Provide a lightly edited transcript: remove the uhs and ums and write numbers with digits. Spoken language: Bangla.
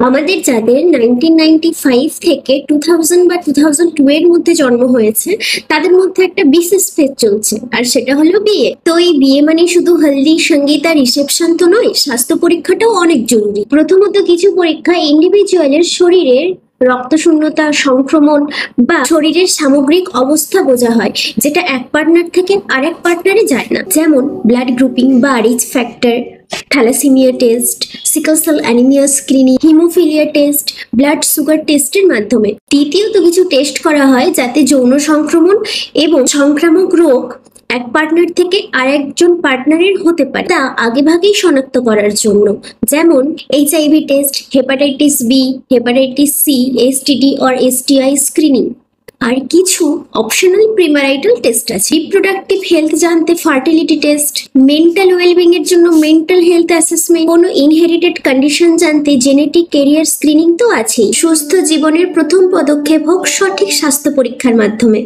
আমাদের যাদের 1995 থেকে 2000 বা 2002 এর মধ্যে জন্ম হয়েছে তাদের মধ্যে একটা বিশেষ ফেজ চলছে, আর সেটা হলো বিয়ে। তো এই বিয়ে মানে শুধু হলদি সঙ্গীত আর রিসেপশন তো নয়, স্বাস্থ্য পরীক্ষাটাও অনেক জরুরি। প্রথমত কিছু পরীক্ষা ইন্ডিভিজুয়ালের শরীরের রক্ত শূন্যতা, সংক্রমণ বা শরীরের সামগ্রিক অবস্থা বোঝা হয়, যেটা এক পার্টনার থেকে আরেক পার্টনারে যায় না। যেমন ব্লাড গ্রুপিং বা rich factor, thalassaemia test, sickle cell anaemia screening, haemophilia test, blood sugar টেস্টের মাধ্যমে। দ্বিতীয়ত কিছু টেস্ট করা হয় যাতে যৌন সংক্রমণ এবং সংক্রামক রোগ এক পার্টনার থেকে আরেকজন পার্টনারের হতে পারে তা আগেভাগেই শনাক্ত করার জন্য। যেমন HIV test, hepatitis B, hepatitis C, STD or STI screening. আর কিছু অপশনাল প্রিম্যারাইটাল টেস্ট আছে। রিপ্রোডাক্টিভ হেলথ জানতে ফার্টিলিটি টেস্ট, মেন্টাল ওয়েলবিং এর জন্য মেন্টাল হেলথ অ্যাসেসমেন্ট, কোনো ইনহেরিটেড কন্ডিশন জানতে জেনেটিক ক্যারিয়ার স্ক্রিনিং তো আছেই। সুস্থ জীবনের প্রথম পদক্ষেপ হোক সঠিক স্বাস্থ্য পরীক্ষার মাধ্যমে।